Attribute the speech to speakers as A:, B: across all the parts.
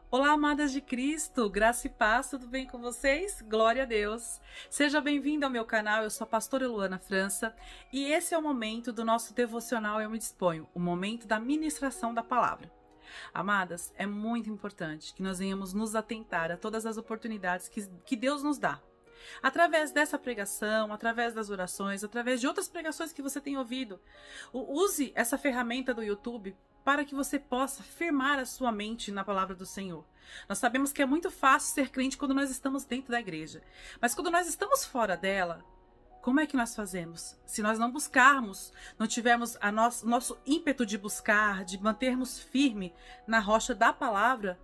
A: Olá, amadas de Cristo, graça e paz, tudo bem com vocês? Glória a Deus! Seja bem-vindo ao meu canal, eu sou a pastora Luana França e esse é o momento do nosso devocional Eu Me Disponho, o momento da ministração da palavra. Amadas, é muito importante que nós venhamos nos atentar a todas as oportunidades que Deus nos dá. Através dessa pregação, através das orações, através de outras pregações que você tem ouvido, use essa ferramenta do YouTube para que você possa firmar a sua mente na palavra do Senhor. Nós sabemos que é muito fácil ser crente quando nós estamos dentro da igreja, mas quando nós estamos fora dela, como é que nós fazemos? Se nós não buscarmos, não tivermos nosso ímpeto de buscar, de mantermos firme na rocha da palavra,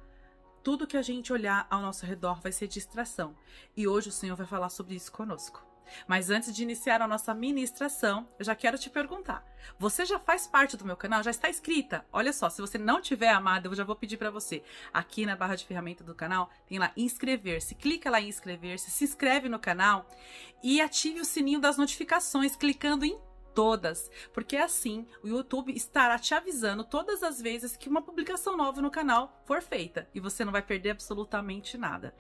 A: tudo que a gente olhar ao nosso redor vai ser distração. E hoje o Senhor vai falar sobre isso conosco. Mas antes de iniciar a nossa ministração, eu já quero te perguntar. Você já faz parte do meu canal? Já está inscrita? Olha só, se você não tiver, amada, eu já vou pedir para você. Aqui na barra de ferramenta do canal, tem lá inscrever-se. Clica lá em inscrever-se, se inscreve no canal e ative o sininho das notificações, clicando em todas, porque assim o YouTube estará te avisando todas as vezes que uma publicação nova no canal for feita e você não vai perder absolutamente nada.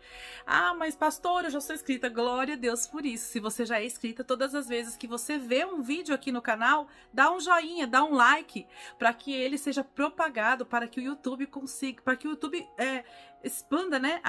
A: Ah, mas pastor, eu já sou inscrita. Glória a Deus por isso. Se você já é inscrita, todas as vezes que você vê um vídeo aqui no canal, dá um joinha, dá um like, para que ele seja propagado, para que o YouTube consiga, para que o YouTube expanda, né,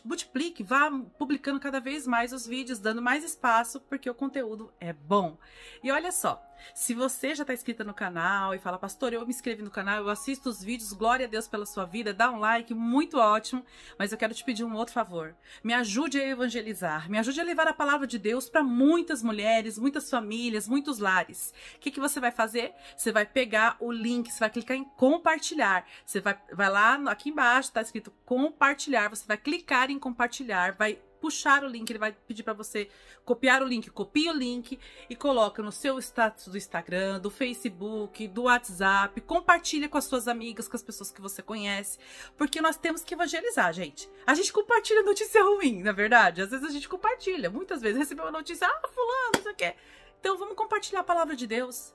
A: multiplique, vá publicando cada vez mais os vídeos, dando mais espaço, porque o conteúdo é bom. E olha só, se você já está inscrita no canal e fala, pastor, eu me inscrevi no canal, eu assisto os vídeos, glória a Deus pela sua vida, dá um like, muito ótimo, mas eu quero te pedir um outro favor. Me ajude a evangelizar, me ajude a levar a palavra de Deus para muitas mulheres, muitas famílias, muitos lares. O que você vai fazer? Você vai pegar o link, você vai clicar em compartilhar, você vai lá, aqui embaixo está escrito compartilhar, você vai clicar em compartilhar, vai puxar o link, ele vai pedir para você copiar o link, copia o link e coloca no seu status do Instagram, do Facebook, do WhatsApp, compartilha com as suas amigas, com as pessoas que você conhece, porque nós temos que evangelizar, gente. A gente compartilha notícia ruim, na verdade, às vezes a gente compartilha, muitas vezes recebeu uma notícia, fulano, não sei o quê. Então vamos compartilhar a palavra de Deus.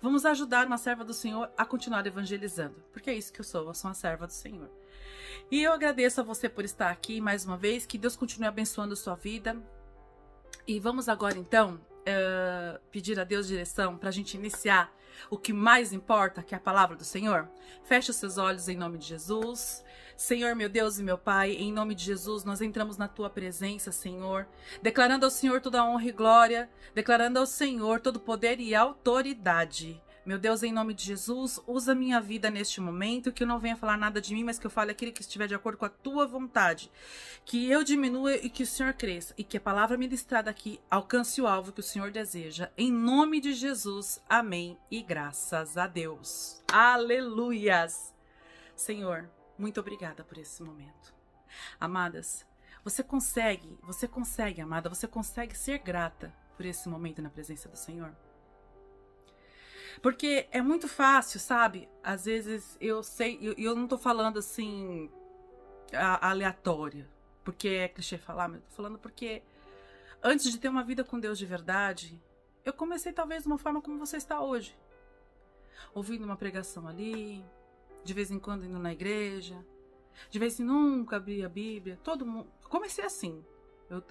A: Vamos ajudar uma serva do Senhor a continuar evangelizando, porque é isso que eu sou uma serva do Senhor. E eu agradeço a você por estar aqui mais uma vez, que Deus continue abençoando a sua vida. E vamos agora então pedir a Deus direção para a gente iniciar o que mais importa, que é a palavra do Senhor. Feche os seus olhos em nome de Jesus. Senhor, meu Deus e meu Pai, em nome de Jesus, nós entramos na Tua presença, Senhor, declarando ao Senhor toda a honra e glória, declarando ao Senhor todo poder e autoridade. Meu Deus, em nome de Jesus, usa a minha vida neste momento, que eu não venha falar nada de mim, mas que eu fale aquilo que estiver de acordo com a Tua vontade. Que eu diminua e que o Senhor cresça, e que a palavra ministrada aqui alcance o alvo que o Senhor deseja. Em nome de Jesus, amém e graças a Deus. Aleluias! Senhor, muito obrigada por esse momento. Amadas, você consegue, amada, você consegue ser grata por esse momento na presença do Senhor? Porque é muito fácil, sabe? Às vezes eu sei, eu não tô falando assim aleatória, porque é clichê falar, mas eu tô falando porque antes de ter uma vida com Deus de verdade, eu comecei talvez de uma forma como você está hoje. Ouvindo uma pregação ali, de vez em quando indo na igreja, de vez em nunca abri a Bíblia, todo mundo. Comecei assim. Eu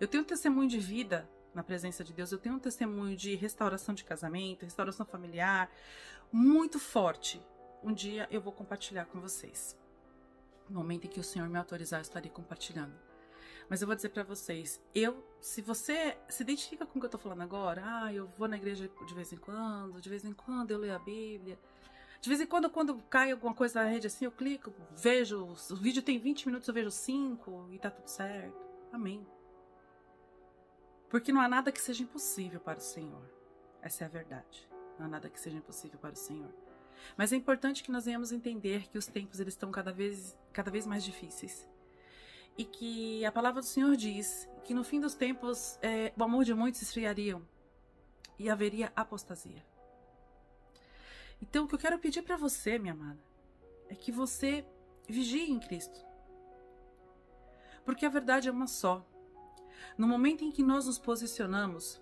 A: tenho um testemunho de vida na presença de Deus, eu tenho um testemunho de restauração de casamento, restauração familiar, muito forte. Um dia eu vou compartilhar com vocês. No momento em que o Senhor me autorizar, eu estarei compartilhando. Mas eu vou dizer para vocês, se você se identifica com o que eu tô falando agora, eu vou na igreja de vez em quando eu leio a Bíblia, de vez em quando cai alguma coisa na rede assim, eu clico, vejo, o vídeo tem 20 minutos, eu vejo 5 e tá tudo certo. Amém. Porque não há nada que seja impossível para o Senhor. Essa é a verdade. Não há nada que seja impossível para o Senhor. Mas é importante que nós venhamos entender que os tempos eles estão cada vez mais difíceis. E que a palavra do Senhor diz que no fim dos tempos o amor de muitos se esfriaria e haveria apostasia. Então o que eu quero pedir para você, minha amada, é que você vigie em Cristo. Porque a verdade é uma só. No momento em que nós nos posicionamos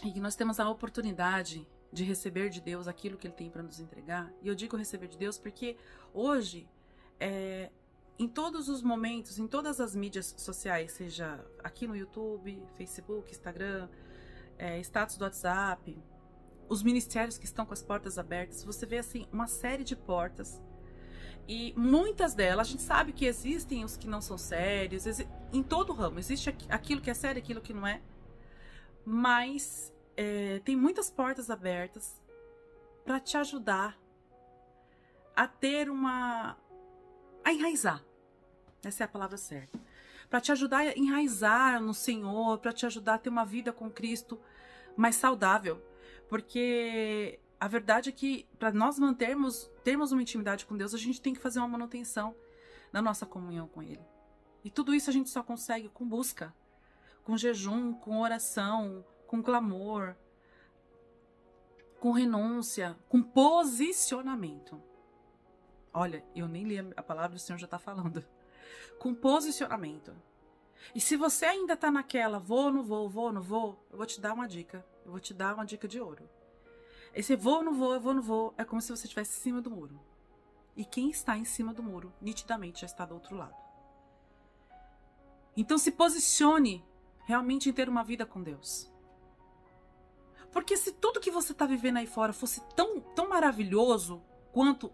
A: e que nós temos a oportunidade de receber de Deus aquilo que Ele tem para nos entregar, e eu digo receber de Deus porque hoje em todos os momentos, em todas as mídias sociais, seja aqui no YouTube, Facebook, Instagram, status do WhatsApp, os ministérios que estão com as portas abertas, você vê assim uma série de portas. E muitas delas, a gente sabe que existem os que não são sérios, em todo ramo, existe aquilo que é sério, aquilo que não é. Mas tem muitas portas abertas para te ajudar a ter a enraizar. Essa é a palavra certa. Para te ajudar a enraizar no Senhor, para te ajudar a ter uma vida com Cristo mais saudável. Porque a verdade é que para nós termos uma intimidade com Deus, a gente tem que fazer uma manutenção na nossa comunhão com Ele. E tudo isso a gente só consegue com busca, com jejum, com oração, com clamor, com renúncia, com posicionamento. Olha, eu nem li a palavra, o Senhor já está falando. Com posicionamento. E se você ainda está naquela, vou, não vou, vou, não vou, eu vou te dar uma dica. Eu vou te dar uma dica de ouro. Esse vou, não vou, eu vou, não vou, é como se você estivesse em cima do muro. E quem está em cima do muro, nitidamente já está do outro lado. Então se posicione realmente em ter uma vida com Deus. Porque se tudo que você está vivendo aí fora fosse tão maravilhoso quanto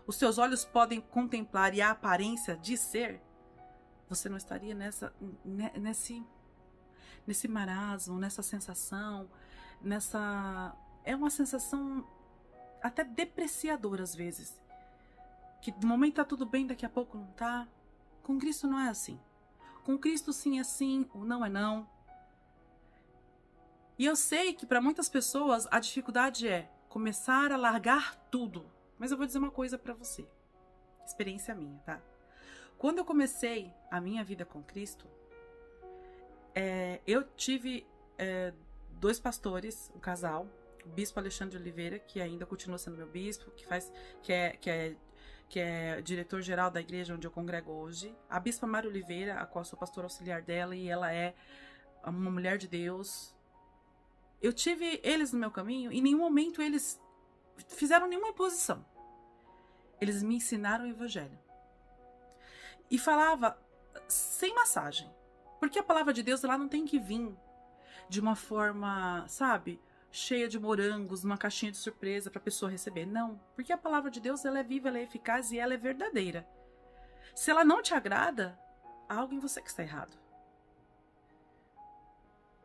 A: os seus olhos podem contemplar e a aparência de ser, você não estaria nesse marasmo, nessa sensação, é uma sensação até depreciadora às vezes. Que no momento tá tudo bem, daqui a pouco não tá. Com Cristo não é assim. Com Cristo sim é sim, o não é não. E eu sei que para muitas pessoas a dificuldade é começar a largar tudo. Mas eu vou dizer uma coisa para você. Experiência minha, tá? Quando eu comecei a minha vida com Cristo, eu tive 2 pastores, um casal, o bispo Alexandre Oliveira, que ainda continua sendo meu bispo, que é diretor-geral da igreja onde eu congrego hoje, a bispa Maria Oliveira, a qual eu sou pastor auxiliar dela, e ela é uma mulher de Deus. Eu tive eles no meu caminho, e em nenhum momento eles fizeram nenhuma imposição. Eles me ensinaram o evangelho. E falava sem massagem. Porque a palavra de Deus, ela não tem que vir de uma forma, sabe, cheia de morangos, numa caixinha de surpresa para a pessoa receber. Não, porque a palavra de Deus, ela é viva, ela é eficaz e ela é verdadeira. Se ela não te agrada, há algo em você que está errado.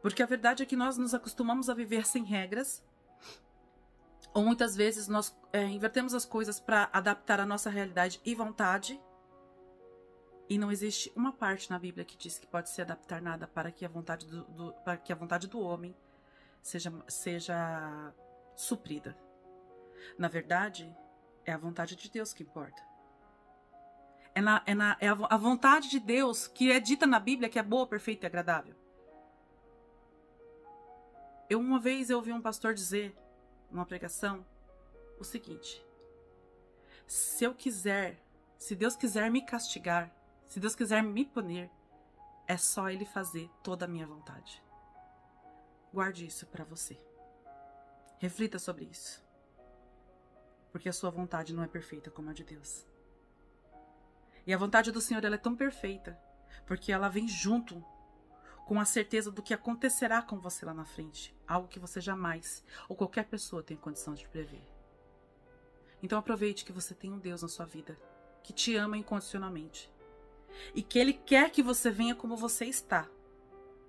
A: Porque a verdade é que nós nos acostumamos a viver sem regras, ou muitas vezes nós invertemos as coisas para adaptar a nossa realidade e vontade. E não existe uma parte na Bíblia que diz que pode se adaptar nada para que a vontade do homem seja suprida. Na verdade, é a vontade de Deus que importa. É a vontade de Deus que é dita na Bíblia que é boa, perfeita e agradável. Uma vez eu ouvi um pastor dizer, numa pregação, o seguinte: se Deus quiser me castigar, se Deus quiser me punir, é só Ele fazer toda a minha vontade. Guarde isso para você. Reflita sobre isso. Porque a sua vontade não é perfeita como a de Deus. E a vontade do Senhor, ela é tão perfeita, porque ela vem junto com a certeza do que acontecerá com você lá na frente. Algo que você jamais, ou qualquer pessoa, tem condição de prever. Então aproveite que você tem um Deus na sua vida, que te ama incondicionalmente. E que Ele quer que você venha como você está.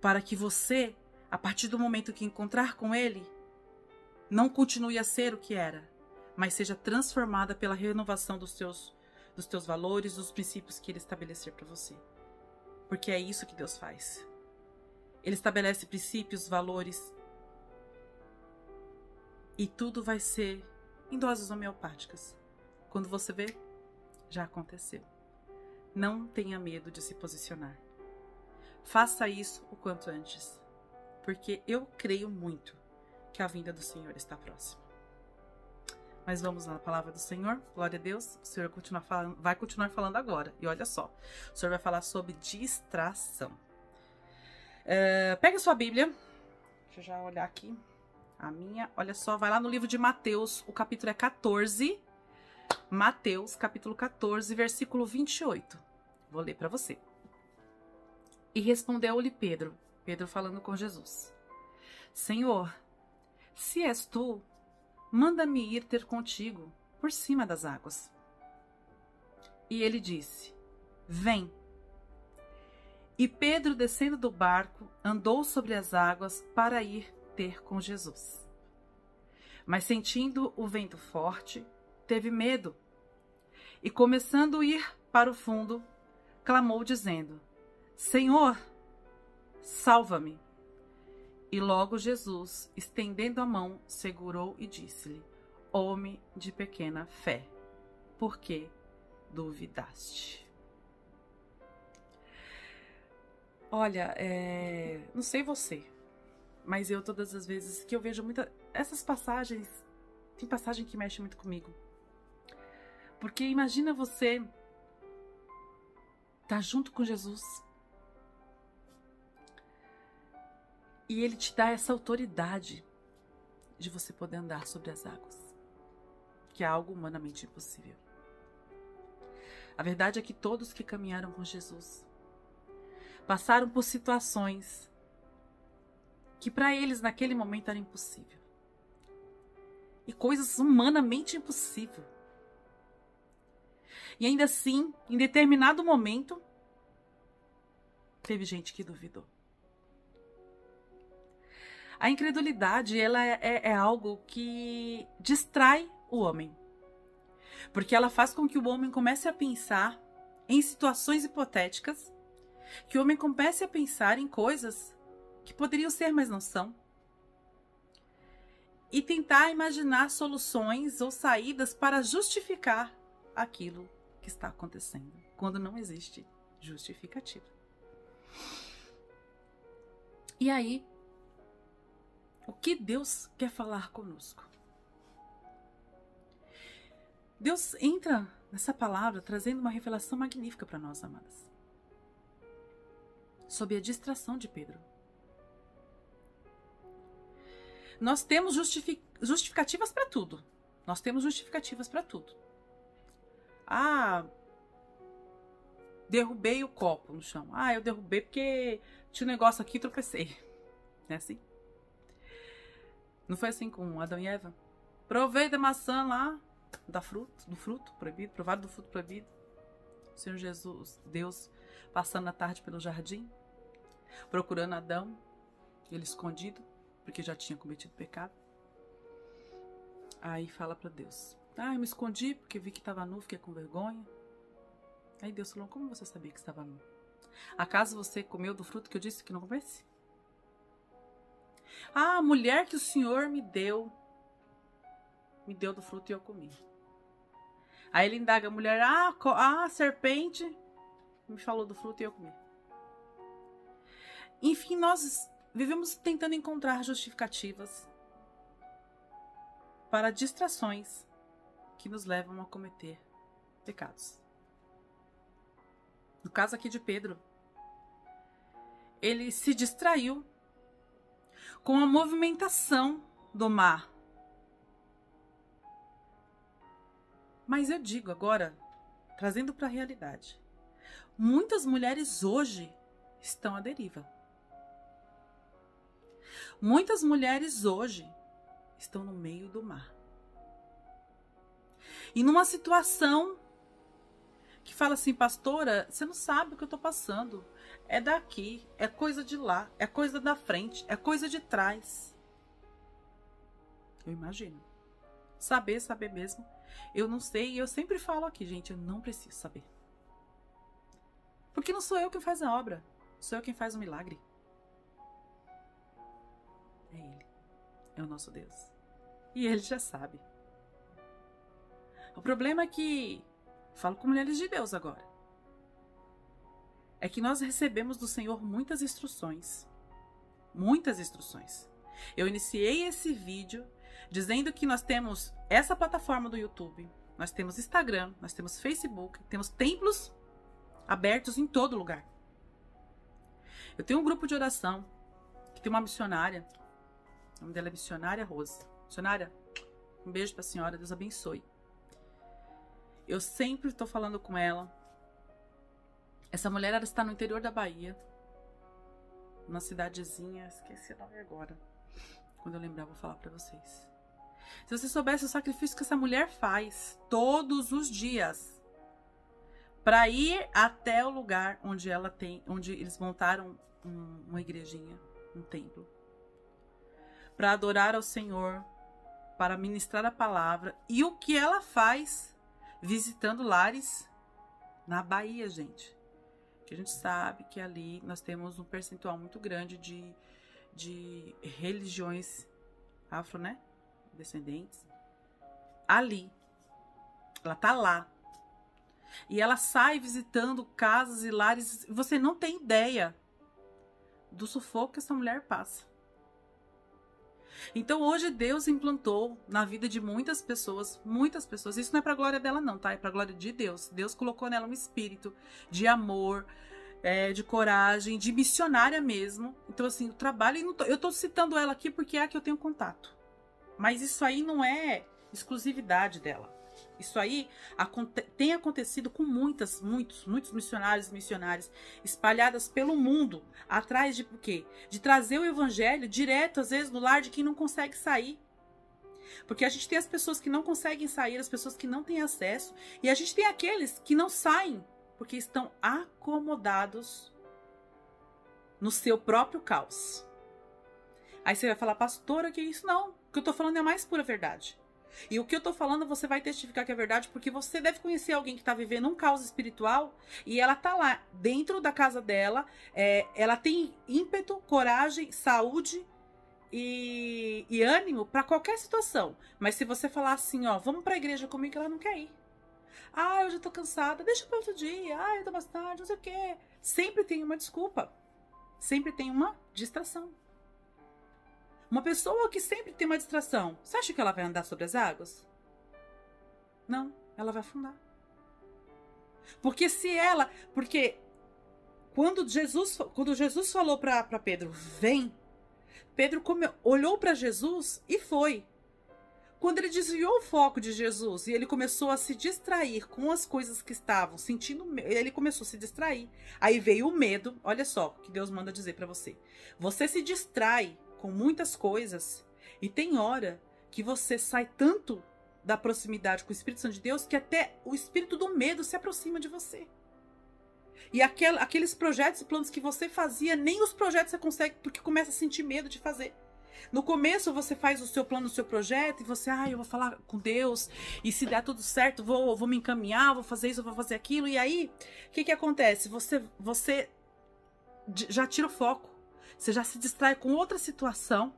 A: Para que você, a partir do momento que encontrar com Ele, não continue a ser o que era, mas seja transformada pela renovação dos teus valores, dos princípios que Ele estabelecer para você. Porque é isso que Deus faz. Ele estabelece princípios, valores, e tudo vai ser em doses homeopáticas. Quando você vê, já aconteceu. Não tenha medo de se posicionar. Faça isso o quanto antes, porque eu creio muito que a vinda do Senhor está próxima. Mas vamos na palavra do Senhor. Glória a Deus. O Senhor vai continuar falando agora. E olha só, o Senhor vai falar sobre distração. Pega a sua Bíblia. Deixa eu já olhar aqui. A minha. Olha só, vai lá no livro de Mateus. O capítulo é 14. Mateus, capítulo 14, versículo 28. Vou ler para você. E respondeu-lhe Pedro, Pedro falando com Jesus: Senhor, se és tu, manda-me ir ter contigo por cima das águas. E ele disse: Vem. E Pedro, descendo do barco, andou sobre as águas para ir ter com Jesus. Mas sentindo o vento forte, teve medo. E começando a ir para o fundo, clamou dizendo: Senhor, salva-me. E logo Jesus, estendendo a mão, segurou e disse-lhe: Homem de pequena fé, por que duvidaste? Olha, não sei você, mas eu todas as vezes que eu vejo essas passagens, tem passagem que mexe muito comigo. Porque imagina você estar junto com Jesus e ele te dá essa autoridade de você poder andar sobre as águas, que é algo humanamente impossível. A verdade é que todos que caminharam com Jesus passaram por situações que para eles naquele momento era impossível. E coisas humanamente impossíveis. E ainda assim, em determinado momento, teve gente que duvidou. A incredulidade, ela é algo que distrai o homem. Porque ela faz com que o homem comece a pensar em situações hipotéticas, que o homem comece a pensar em coisas que poderiam ser, mas não são. E tentar imaginar soluções ou saídas para justificar aquilo que está acontecendo, quando não existe justificativa. E aí, o que Deus quer falar conosco? Deus entra nessa palavra trazendo uma revelação magnífica para nós, amadas, sobre a distração de Pedro. Nós temos justificativas para tudo. Nós temos justificativas para tudo. Ah, derrubei o copo no chão. Ah, eu derrubei porque tinha um negócio aqui e tropecei. Não é assim? Não foi assim com Adão e Eva? Provei da maçã lá, do fruto proibido, provaram do fruto proibido. O Senhor Jesus, Deus, passando a tarde pelo jardim, procurando Adão, ele escondido, porque já tinha cometido pecado. Aí fala para Deus: eu me escondi porque vi que estava nu, fiquei com vergonha. Aí Deus falou: como você sabia que estava nu? Acaso você comeu do fruto que eu disse que não comesse? A mulher que o Senhor me deu do fruto e eu comi. Aí ele indaga a mulher: a serpente me falou do fruto e eu comi. Enfim, nós vivemos tentando encontrar justificativas para distrações que nos levam a cometer pecados. No caso aqui de Pedro, ele se distraiu com a movimentação do mar. Mas eu digo agora, trazendo para a realidade, muitas mulheres hoje estão à deriva. Muitas mulheres hoje estão no meio do mar. E numa situação que fala assim: pastora, você não sabe o que eu estou passando. É daqui, é coisa de lá, é coisa da frente, é coisa de trás. Eu imagino. Saber mesmo. Eu não sei, e eu sempre falo aqui, gente, eu não preciso saber. Porque não sou eu quem faz a obra, sou eu quem faz o milagre. É Ele, é o nosso Deus. E Ele já sabe. O problema é que, falo com mulheres de Deus agora, é que nós recebemos do Senhor muitas instruções. Muitas instruções. Eu iniciei esse vídeo dizendo que nós temos essa plataforma do YouTube, nós temos Instagram, nós temos Facebook, temos templos abertos em todo lugar. Eu tenho um grupo de oração que tem uma missionária, o nome dela é Missionária Rose. Missionária, um beijo para a senhora, Deus abençoe. Eu sempre estou falando com ela. Essa mulher, ela está no interior da Bahia. Uma cidadezinha, esqueci o nome agora. Quando eu lembrar, vou falar para vocês. Se você soubesse o sacrifício que essa mulher faz todos os dias para ir até o lugar onde onde eles montaram uma igrejinha, um templo, para adorar ao Senhor, para ministrar a palavra, e o que ela faz visitando lares na Bahia, gente. Que a gente sabe que ali nós temos um percentual muito grande de religiões afro, né? Descendentes. Ali. Ela tá lá. E ela sai visitando casas e lares. Você não tem ideia do sufoco que essa mulher passa. Então hoje Deus implantou na vida de muitas pessoas. Isso não é pra glória dela não, tá? É pra glória de Deus. Deus colocou nela um espírito de amor, de coragem, de missionária mesmo. Então assim, o trabalho... Eu tô citando ela aqui porque é a que eu tenho contato. Mas isso aí não é exclusividade dela. Isso aí tem acontecido com muitos missionários e missionárias espalhadas pelo mundo, atrás de quê? De trazer o evangelho direto, às vezes, no lar de quem não consegue sair. Porque a gente tem as pessoas que não conseguem sair, as pessoas que não têm acesso, e a gente tem aqueles que não saem, porque estão acomodados no seu próprio caos. Aí você vai falar, pastora, que isso? Não, o que eu tô falando é a mais pura verdade. E o que eu tô falando, você vai testificar que é verdade, porque você deve conhecer alguém que tá vivendo um caos espiritual e ela tá lá, dentro da casa dela, ela tem ímpeto, coragem, saúde e ânimo para qualquer situação. Mas se você falar assim, ó, vamos pra igreja comigo, ela não quer ir. Ah, eu já tô cansada, deixa para outro dia, ah, eu tô mais tarde, não sei o quê. Sempre tem uma desculpa, sempre tem uma distração. Uma pessoa que sempre tem uma distração, você acha que ela vai andar sobre as águas? Não, ela vai afundar. Porque quando Jesus falou para Pedro, vem, Pedro olhou para Jesus e foi. Quando ele desviou o foco de Jesus e ele começou a se distrair com as coisas que estavam sentindo, ele começou a se distrair. Aí veio o medo, olha só o que Deus manda dizer para você. Você se distrai com muitas coisas e tem hora que você sai tanto da proximidade com o Espírito Santo de Deus que até o espírito do medo se aproxima de você. E aqueles projetos e planos que você fazia, nem os projetos você consegue, porque começa a sentir medo de fazer. No começo você faz o seu plano, o seu projeto e você, eu vou falar com Deus e se der tudo certo, vou me encaminhar, vou fazer isso, vou fazer aquilo. E aí, o que acontece? Você já tira o foco. Você já se distrai com outra situação.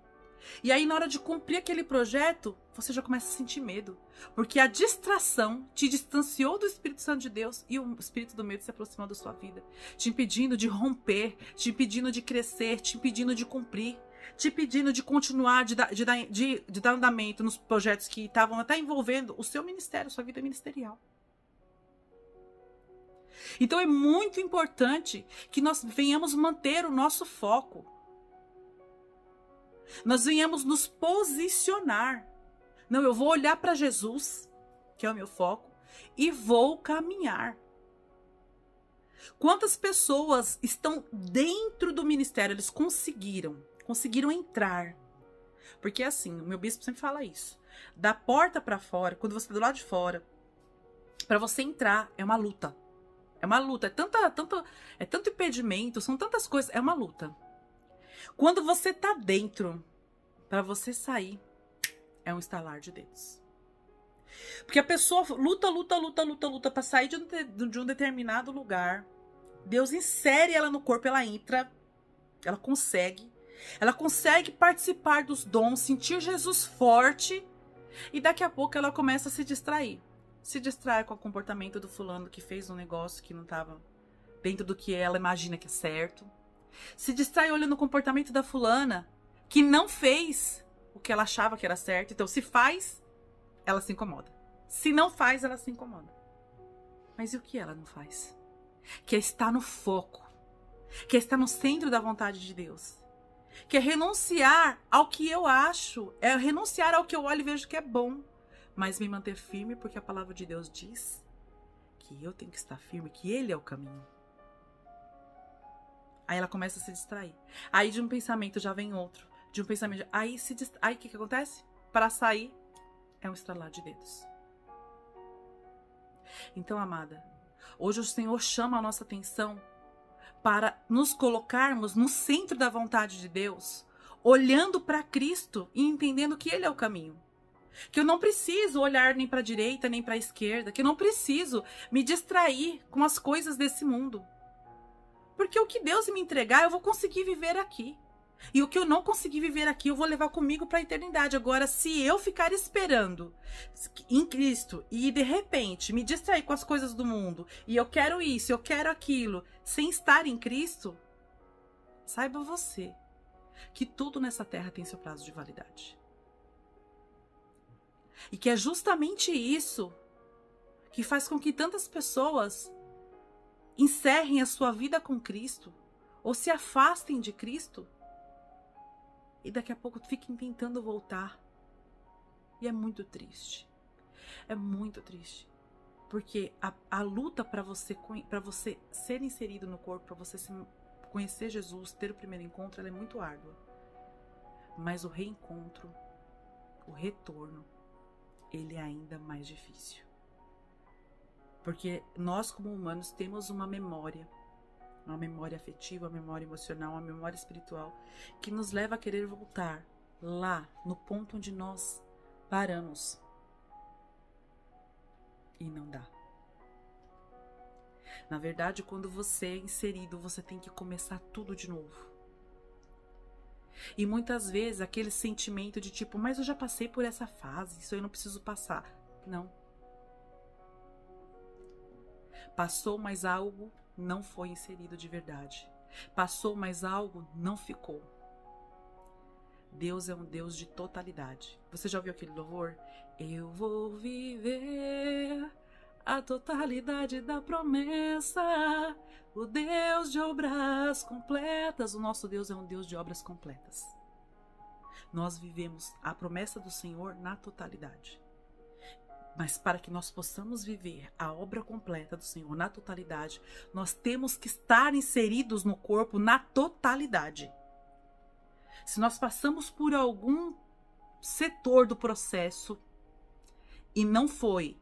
A: E aí, na hora de cumprir aquele projeto, você já começa a sentir medo. Porque a distração te distanciou do Espírito Santo de Deus e o Espírito do medo se aproximou da sua vida. Te impedindo de romper, te impedindo de crescer, te impedindo de cumprir, te impedindo de continuar, de dar andamento nos projetos que estavam até envolvendo o seu ministério, sua vida ministerial. Então é muito importante que nós venhamos manter o nosso foco. Nós venhamos nos posicionar. Não, eu vou olhar para Jesus, que é o meu foco, e vou caminhar. Quantas pessoas estão dentro do ministério? Eles conseguiram entrar. Porque assim, o meu bispo sempre fala isso. Da porta para fora, quando você está do lado de fora, para você entrar, é uma luta. É uma luta, é tanto impedimento, são tantas coisas, é uma luta. Quando você tá dentro, para você sair, é um estalar de dedos. Porque a pessoa luta para sair de um determinado lugar. Deus insere ela no corpo, ela entra, ela consegue participar dos dons, sentir Jesus forte, e daqui a pouco ela começa a se distrair. Se distrai com o comportamento do fulano que fez um negócio que não estava dentro do que ela imagina que é certo. Se distrai olhando o comportamento da fulana que não fez o que ela achava que era certo. Então, se faz, ela se incomoda. Se não faz, ela se incomoda. Mas e o que ela não faz? Que é estar no foco. Que é estar no centro da vontade de Deus. Que é renunciar ao que eu acho. É renunciar ao que eu olho e vejo que é bom. Mas me manter firme, porque a palavra de Deus diz que eu tenho que estar firme, que ele é o caminho. Aí ela começa a se distrair. Aí de um pensamento já vem outro. De um pensamento... Aí o que acontece? Para sair, é um estralar de dedos. Então, amada, hoje o Senhor chama a nossa atenção para nos colocarmos no centro da vontade de Deus, olhando para Cristo e entendendo que Ele é o caminho. Que eu não preciso olhar nem para a direita, nem para a esquerda. Que eu não preciso me distrair com as coisas desse mundo. Porque o que Deus me entregar, eu vou conseguir viver aqui. E o que eu não conseguir viver aqui, eu vou levar comigo para a eternidade. Agora, se eu ficar esperando em Cristo e de repente me distrair com as coisas do mundo, e eu quero isso, eu quero aquilo, sem estar em Cristo, saiba você que tudo nessa terra tem seu prazo de validade. E que é justamente isso que faz com que tantas pessoas encerrem a sua vida com Cristo, ou se afastem de Cristo, e daqui a pouco fiquem tentando voltar. E é muito triste. É muito triste. Porque a luta para você ser inserido no corpo, para você conhecer Jesus, ter o primeiro encontro, ela é muito árdua. Mas o reencontro, o retorno, ele é ainda mais difícil. Porque nós, como humanos, temos uma memória afetiva, uma memória emocional, uma memória espiritual, que nos leva a querer voltar lá, no ponto onde nós paramos. E não dá. Na verdade, quando você é inserido, você tem que começar tudo de novo. E muitas vezes aquele sentimento de tipo, mas eu já passei por essa fase, isso eu não preciso passar. Não. Passou, mas algo não foi inserido de verdade. Passou, mas algo não ficou. Deus é um Deus de totalidade. Você já ouviu aquele louvor? Eu vou viver a totalidade da promessa. O Deus de obras completas. O nosso Deus é um Deus de obras completas. Nós vivemos a promessa do Senhor na totalidade. Mas para que nós possamos viver a obra completa do Senhor na totalidade, nós temos que estar inseridos no corpo na totalidade. Se nós passamos por algum setor do processo e não foi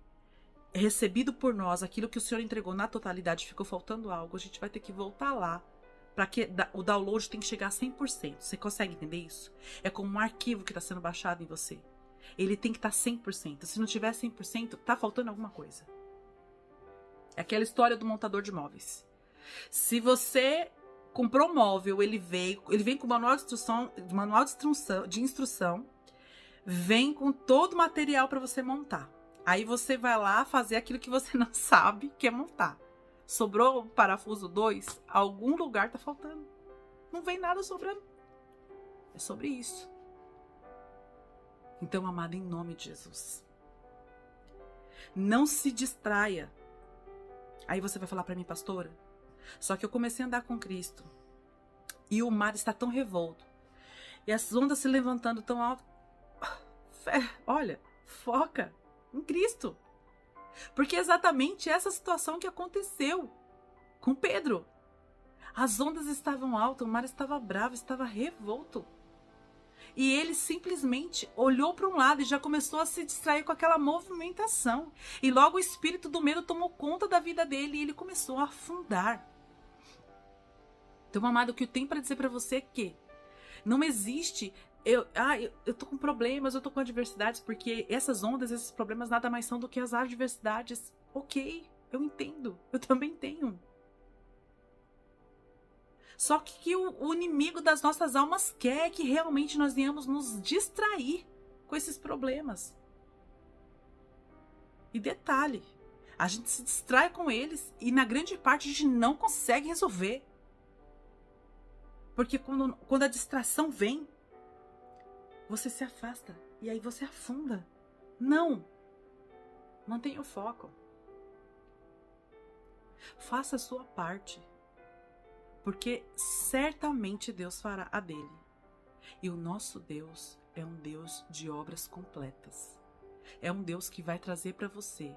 A: recebido por nós aquilo que o Senhor entregou na totalidade, ficou faltando algo, a gente vai ter que voltar lá, para que o download tem que chegar a 100%. Você consegue entender isso? É como um arquivo que está sendo baixado em você. Ele tem que estar 100%. Se não tiver 100%, tá faltando alguma coisa. É aquela história do montador de móveis. Se você comprou um móvel, ele vem com manual de instrução, vem com todo o material para você montar. Aí você vai lá fazer aquilo que você não sabe que é montar. Sobrou o parafuso 2, algum lugar tá faltando. Não vem nada sobrando. É sobre isso. Então, amada, em nome de Jesus, não se distraia. Aí você vai falar para mim, pastora, só que eu comecei a andar com Cristo e o mar está tão revolto e as ondas se levantando tão alto. Olha, foca em Cristo. Porque é exatamente essa situação que aconteceu com Pedro. As ondas estavam altas, o mar estava bravo, estava revolto. E ele simplesmente olhou para um lado e já começou a se distrair com aquela movimentação. E logo o espírito do medo tomou conta da vida dele e ele começou a afundar. Então, amado, o que eu tenho para dizer para você é que não existe... Eu tô com problemas, eu tô com adversidades, porque essas ondas, esses problemas nada mais são do que as adversidades. Ok, eu entendo, eu também tenho. Só que o inimigo das nossas almas quer que realmente nós venhamos nos distrair com esses problemas. E detalhe, a gente se distrai com eles e na grande parte a gente não consegue resolver. Porque quando a distração vem, você se afasta e aí você afunda. Não! Mantenha o foco. Faça a sua parte. Porque certamente Deus fará a dele. E o nosso Deus é um Deus de obras completas. É um Deus que vai trazer para você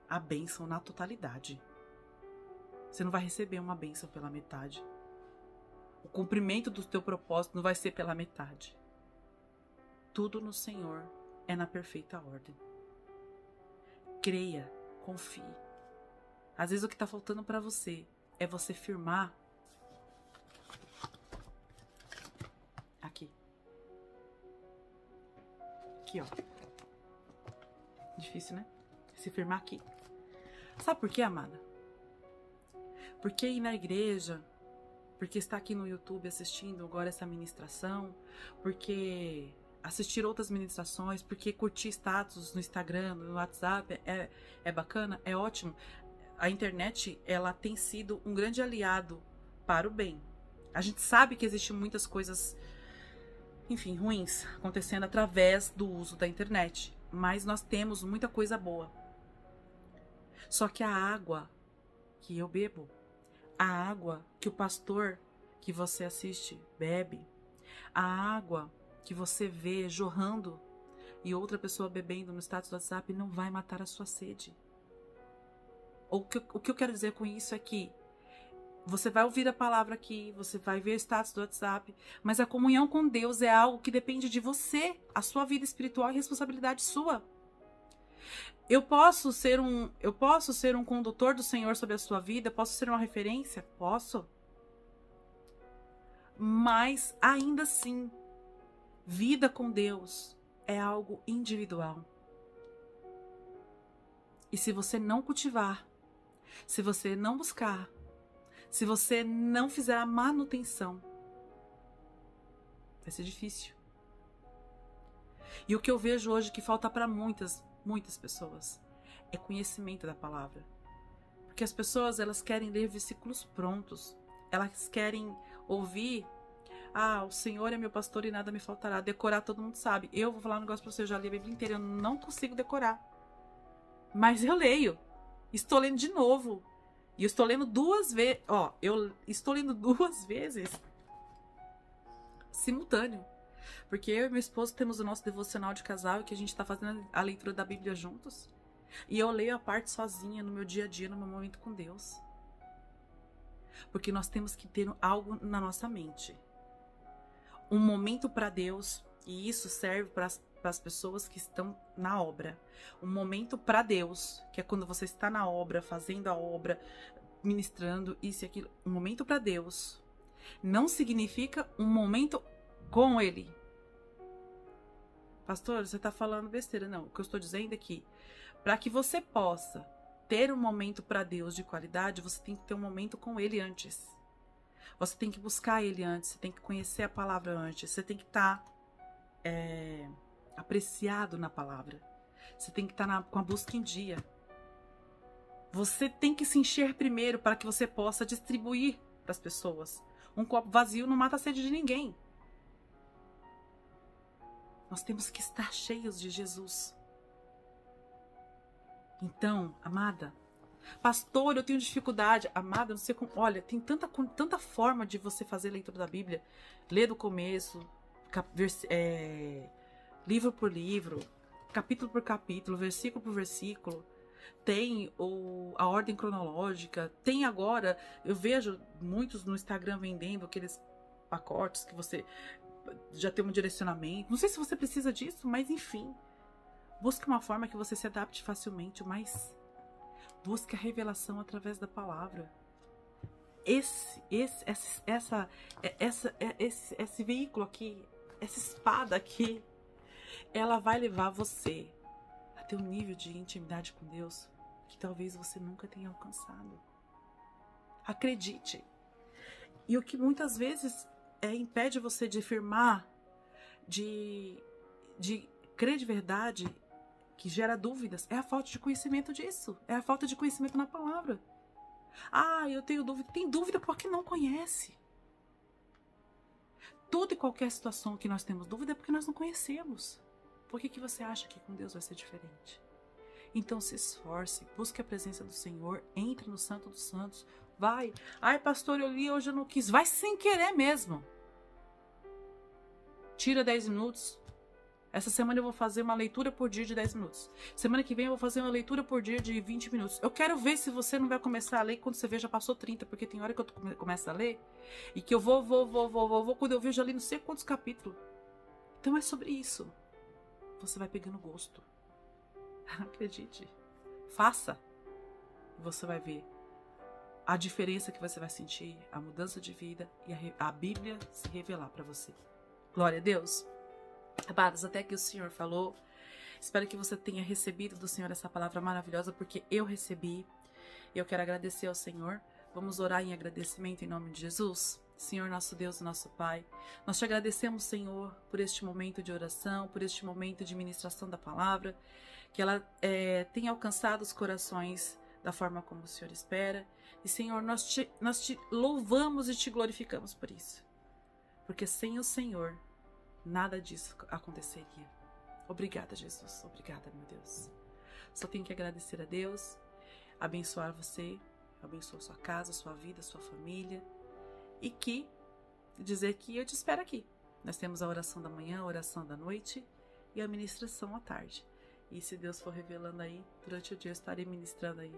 A: a bênção na totalidade. Você não vai receber uma bênção pela metade. O cumprimento do teu propósito não vai ser pela metade. Tudo no Senhor é na perfeita ordem. Creia, confie. Às vezes o que está faltando para você é você firmar aqui. Aqui, ó. Difícil, né? Se firmar aqui. Sabe por quê, amada? Porque ir na igreja, porque estar aqui no YouTube assistindo agora essa ministração, porque assistir outras ministrações, porque curtir status no Instagram, no WhatsApp é bacana, é ótimo. A internet, ela tem sido um grande aliado para o bem. A gente sabe que existem muitas coisas, enfim, ruins acontecendo através do uso da internet, mas nós temos muita coisa boa. Só que a água que eu bebo, a água que o pastor que você assiste bebe, a água que você vê jorrando e outra pessoa bebendo no status do WhatsApp não vai matar a sua sede. O que eu quero dizer com isso é que você vai ouvir a palavra aqui, você vai ver o status do WhatsApp, mas a comunhão com Deus é algo que depende de você, a sua vida espiritual é responsabilidade sua. Eu posso ser um condutor do Senhor sobre a sua vida, posso ser uma referência? Posso. Mas ainda assim, vida com Deus é algo individual. E se você não cultivar, se você não buscar, se você não fizer a manutenção, vai ser difícil. E o que eu vejo hoje que falta para muitas pessoas é conhecimento da palavra. Porque as pessoas, elas querem ler versículos prontos. Elas querem ouvir: ah, o Senhor é meu pastor e nada me faltará. Decorar todo mundo sabe. Eu vou falar um negócio pra você, eu já li a Bíblia inteira, eu não consigo decorar. Mas eu leio. Estou lendo de novo. E eu estou lendo 2 vezes. Ó, eu estou lendo 2 vezes simultâneo. Porque eu e meu esposo temos o nosso devocional de casal, que a gente está fazendo a leitura da Bíblia juntos. E eu leio a parte sozinha no meu dia a dia, no meu momento com Deus. Porque nós temos que ter algo na nossa mente. Um momento para Deus, e isso serve para as pessoas que estão na obra. Um momento para Deus, que é quando você está na obra, fazendo a obra, ministrando isso e aquilo. Um momento para Deus não significa um momento com Ele. Pastor, você está falando besteira. Não, o que eu estou dizendo é que para que você possa ter um momento para Deus de qualidade, você tem que ter um momento com Ele antes. Você tem que buscar Ele antes, você tem que conhecer a palavra antes, você tem que estar apreciado na palavra. Você tem que estar com a busca em dia. Você tem que se encher primeiro para que você possa distribuir para as pessoas. Um copo vazio não mata a sede de ninguém. Nós temos que estar cheios de Jesus. Então, amada, pastor, eu tenho dificuldade. Amada, não sei como. Olha, tem tanta forma de você fazer a leitura da Bíblia. Ler do começo, livro por livro, capítulo por capítulo, versículo por versículo. Tem a ordem cronológica. Tem agora, eu vejo muitos no Instagram vendendo aqueles pacotes que você já tem um direcionamento. Não sei se você precisa disso, mas enfim. Busque uma forma que você se adapte facilmente, mas busque a revelação através da palavra. Esse veículo aqui, essa espada aqui, ela vai levar você a ter um nível de intimidade com Deus que talvez você nunca tenha alcançado. Acredite. E o que muitas vezes impede você de firmar, de crer de verdade, que gera dúvidas, é a falta de conhecimento disso. É a falta de conhecimento na palavra. Ah, eu tenho dúvida. Tem dúvida porque não conhece. Toda e qualquer situação que nós temos dúvida é porque nós não conhecemos. Por que você acha que com Deus vai ser diferente? Então se esforce, busque a presença do Senhor, entre no Santo dos Santos, vai. Ai, pastor, eu li, hoje eu não quis. Vai sem querer mesmo. Tira 10 minutos. Essa semana eu vou fazer uma leitura por dia de 10 minutos. Semana que vem eu vou fazer uma leitura por dia de 20 minutos. Eu quero ver se você não vai começar a ler quando você vê já passou 30, porque tem hora que eu começo a ler e que eu vou, quando eu vejo ali não sei quantos capítulos. Então é sobre isso. Você vai pegando gosto. Acredite. Faça. Você vai ver a diferença que você vai sentir, a mudança de vida e a Bíblia se revelar para você. Glória a Deus. Amados, até que o Senhor falou. Espero que você tenha recebido do Senhor essa palavra maravilhosa, porque eu recebi. Eu quero agradecer ao Senhor. Vamos orar em agradecimento em nome de Jesus. Senhor, nosso Deus e nosso Pai, nós te agradecemos, Senhor, por este momento de oração, por este momento de ministração da palavra, que ela tenha alcançado os corações da forma como o Senhor espera. E, Senhor, nós te louvamos e te glorificamos por isso. Porque sem o Senhor, nada disso aconteceria. Obrigada, Jesus. Obrigada, meu Deus. Só tenho que agradecer a Deus, abençoar você, abençoar sua casa, sua vida, sua família. E dizer que eu te espero aqui. Nós temos a oração da manhã, a oração da noite e a ministração à tarde. E se Deus for revelando aí, durante o dia eu estarei ministrando aí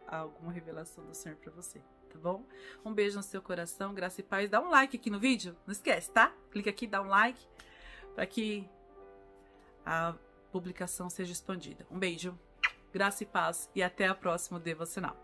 A: alguma revelação do Senhor para você, tá bom? Um beijo no seu coração, graça e paz. Dá um like aqui no vídeo, não esquece, tá? Clica aqui, dá um like para que a publicação seja expandida. Um beijo, graça e paz e até a próxima devocional.